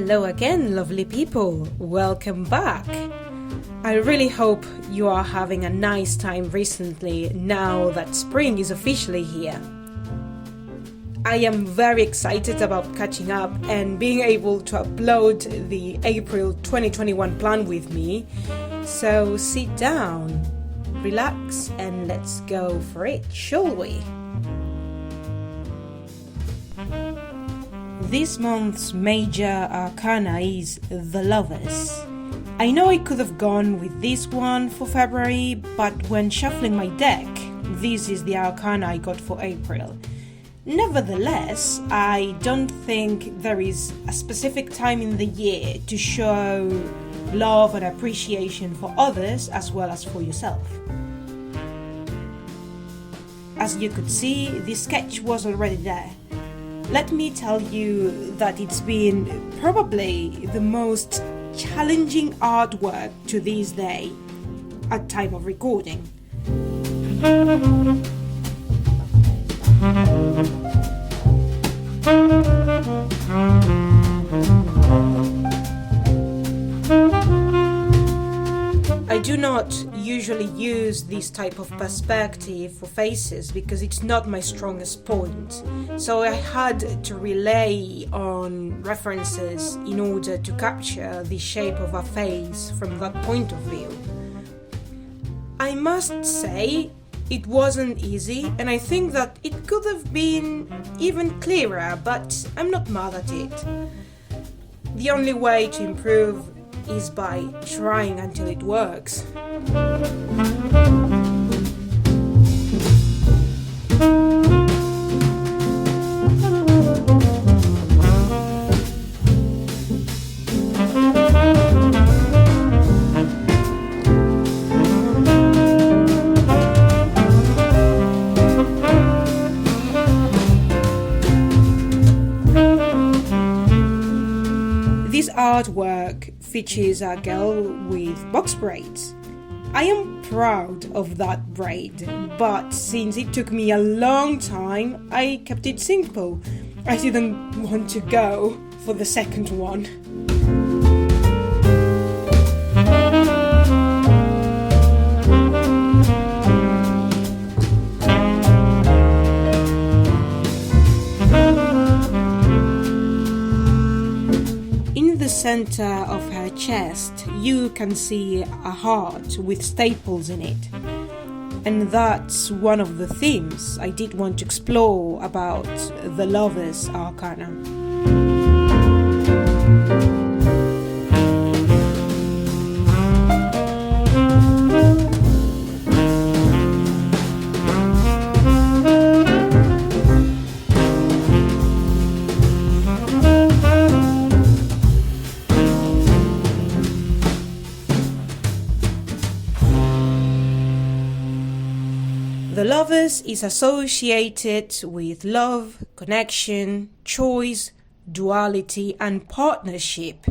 Hello again, lovely people. Welcome back. I really hope you are having a nice time recently now that spring is officially here. I am very excited about catching up and being able to upload the April 2021 plan with me. So sit down, relax, and let's go for it, shall we? This month's major arcana is the Lovers. I know I could have gone with this one for February, but when shuffling my deck, this is the arcana I got for April. Nevertheless, I don't think there is a specific time in the year to show love and appreciation for others as well as for yourself. As you could see, the sketch was already there. Let me tell you that it's been probably the most challenging artwork to this day at time of recording. I do not usually use this type of perspective for faces because it's not my strongest point, so I had to rely on references in order to capture the shape of a face from that point of view. I must say it wasn't easy, and I think that it could have been even clearer, but I'm not mad at it. The only way to improve is by trying until it works. This artwork features a girl with box braids. I am proud of that braid, but since it took me a long time, I kept it simple. I didn't want to go for the second one. Center of her chest, you can see a heart with staples in it. And that's one of the themes I did want to explore about the Lovers Arcana. The Lovers is associated with love, connection, choice, duality, and partnership.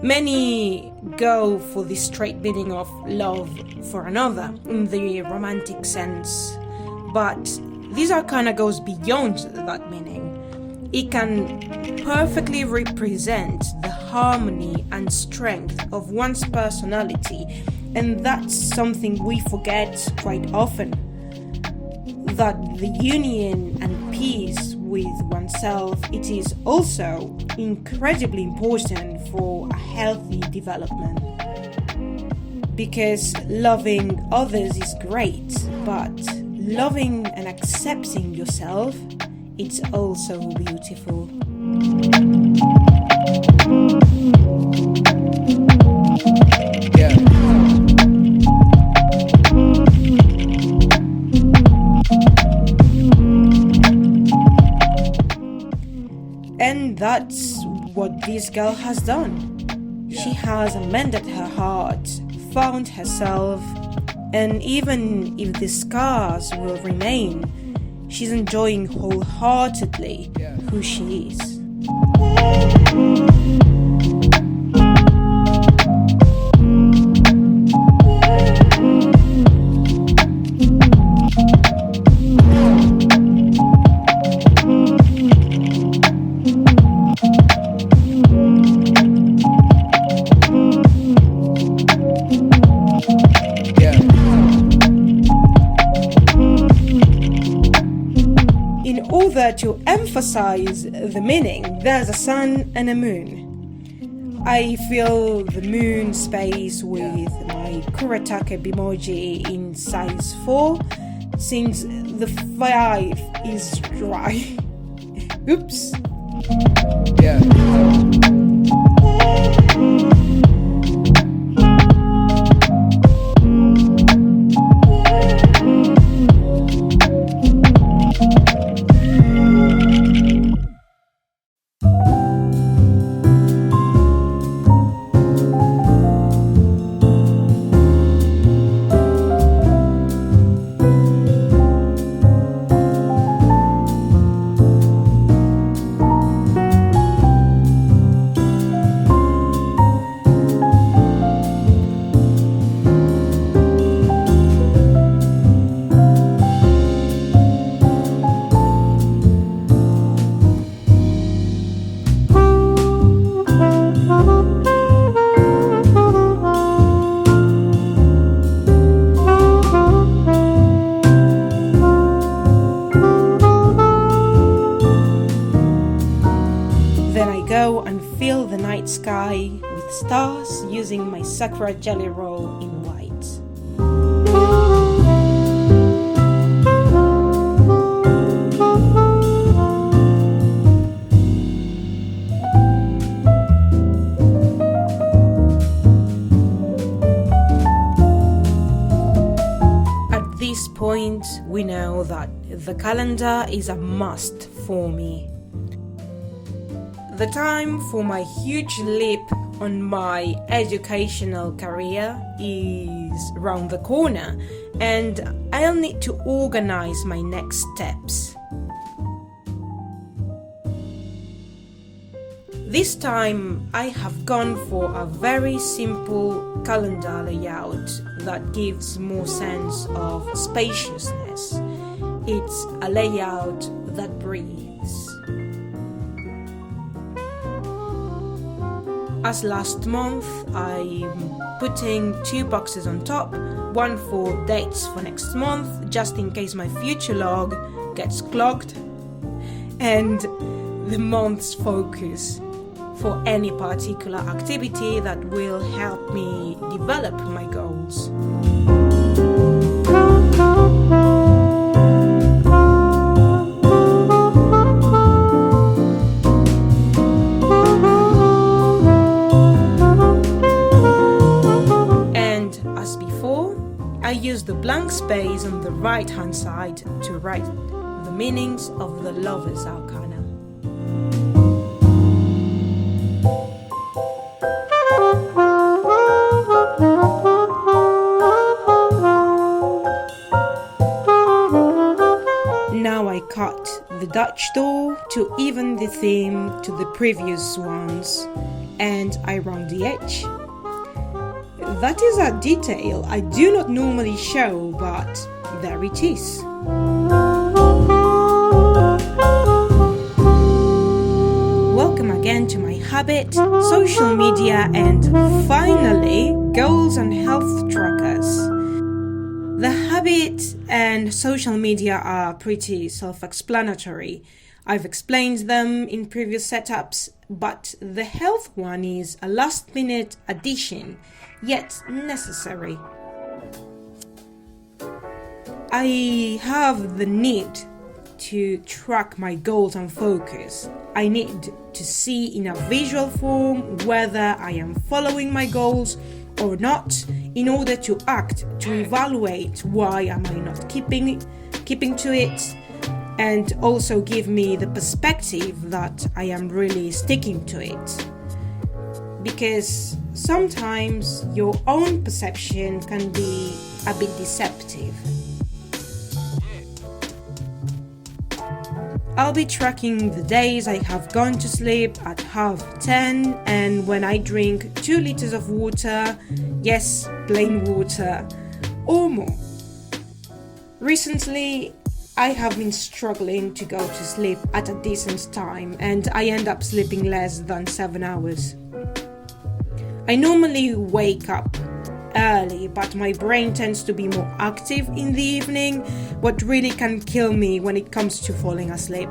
Many go for the straight meaning of love for another in the romantic sense, but this arcana goes beyond that meaning. It can perfectly represent the harmony and strength of one's personality, and that's something we forget quite often. That the union and peace with oneself, it is also incredibly important for a healthy development. Because loving others is great, but loving and accepting yourself, it's also beautiful. And that's what this girl has done. She has amended her heart, found herself, and even if the scars will remain, she's enjoying wholeheartedly who she is. in order to emphasize the meaning, there's a sun and a moon. I fill the moon space with my Kuretake Bimoji in size 4, since the 5 is dry. Oops. Yeah. Sky with stars using my Sakura jelly roll in white. At this point, we know that the calendar is a must for me. The time for my huge leap on my educational career is around the corner, and I'll need to organize my next steps. This time I have gone for a very simple calendar layout that gives more sense of spaciousness. It's a layout that breathes. As last month, I'm putting 2 boxes on top, one for dates for next month, just in case my future log gets clogged, and the month's focus for any particular activity that will help me develop my goals. I use the blank space on the right hand side to write the meanings of the Lover's Arcana. Now I cut the Dutch door to even the theme to the previous ones, and I round the edge. That is a detail I do not normally show, but there it is. Welcome again to my habit, social media, and finally, goals and health trackers. The habit and social media are pretty self-explanatory. I've explained them in previous setups, but the health one is a last-minute addition, yet necessary. I have the need to track my goals and focus. I need to see in a visual form whether I am following my goals or not, in order to act, to evaluate why am I not keeping to it, and also give me the perspective that I am really sticking to it. Because sometimes your own perception can be a bit deceptive. I'll be tracking the days I have gone to sleep at 10:30 and when I drink 2 liters of water, yes, plain water, or more. Recently, I have been struggling to go to sleep at a decent time, and I end up sleeping less than 7 hours. I normally wake up early, but my brain tends to be more active in the evening, what really can kill me when it comes to falling asleep.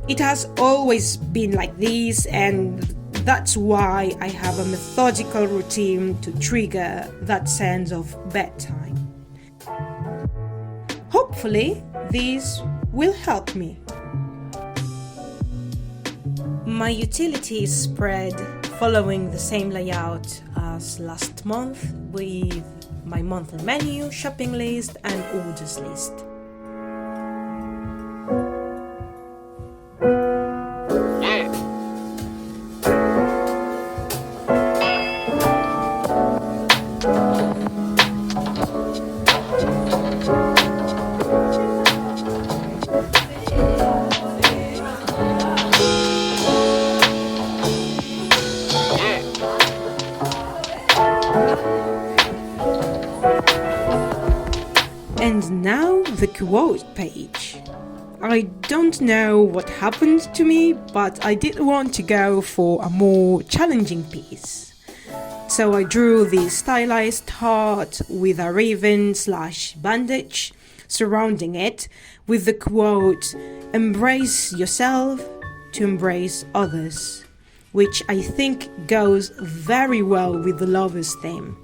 It has always been like this, and that's why I have a methodical routine to trigger that sense of bedtime. Hopefully, this will help me. My utility is spread following the same layout as last month, with my monthly menu, shopping list and orders list. And now the quote page. I don't know what happened to me, but I did want to go for a more challenging piece. So I drew the stylized heart with a ribbon/bandage surrounding it with the quote, "Embrace yourself to embrace others," which I think goes very well with the lover's theme.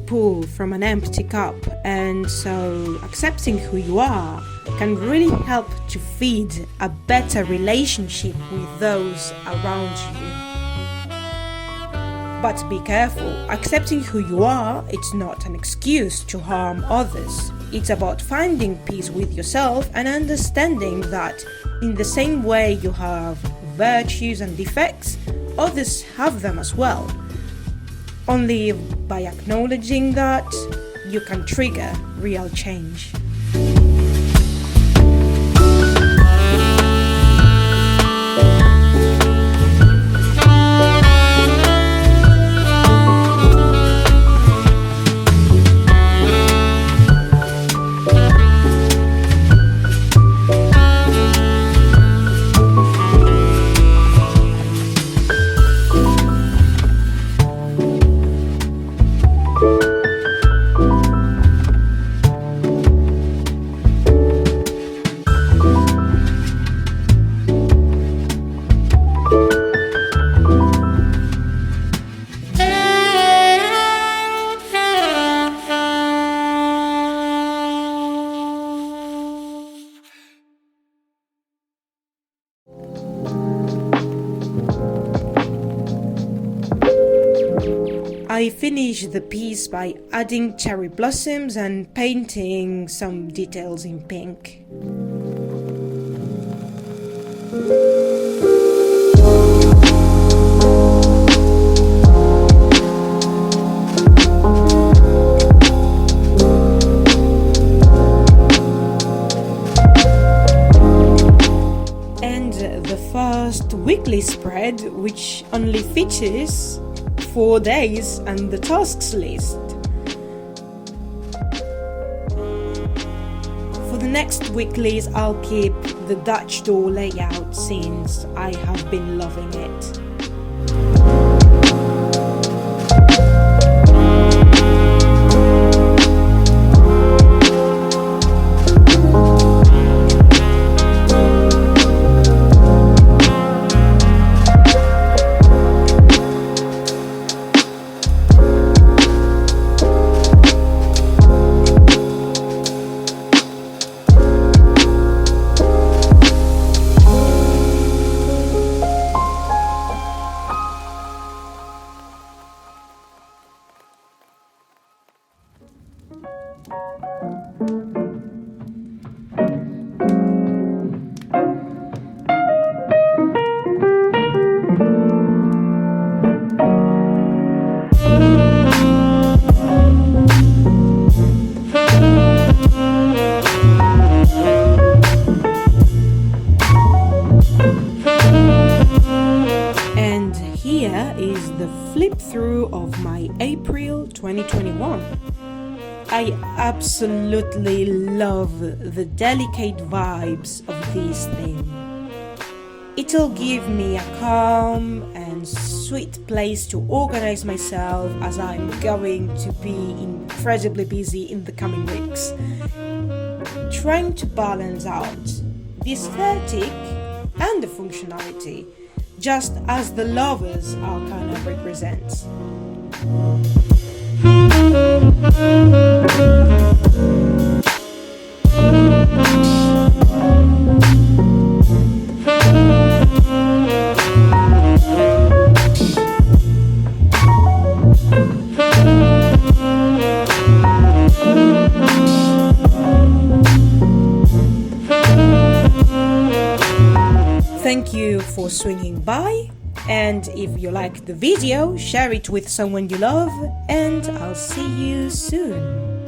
Pull from an empty cup, and so accepting who you are can really help to feed a better relationship with those around you. But be careful, accepting who you are, it's not an excuse to harm others. It's about finding peace with yourself and understanding that in the same way you have virtues and defects, others have them as well. Only by acknowledging that, you can trigger real change. I finished the piece by adding cherry blossoms and painting some details in pink. And the first weekly spread, which only features 4 days and the tasks list. For the next weeklies, I'll keep the Dutch door layout since I have been loving it. the flip through of my April 2021. I absolutely love the delicate vibes of this theme. It'll give me a calm and sweet place to organize myself as I'm going to be incredibly busy in the coming weeks, trying to balance out the aesthetic and the functionality, just as the Lovers Arcana represents. Thank you for swinging by, and if you like the video, share it with someone you love, and I'll see you soon.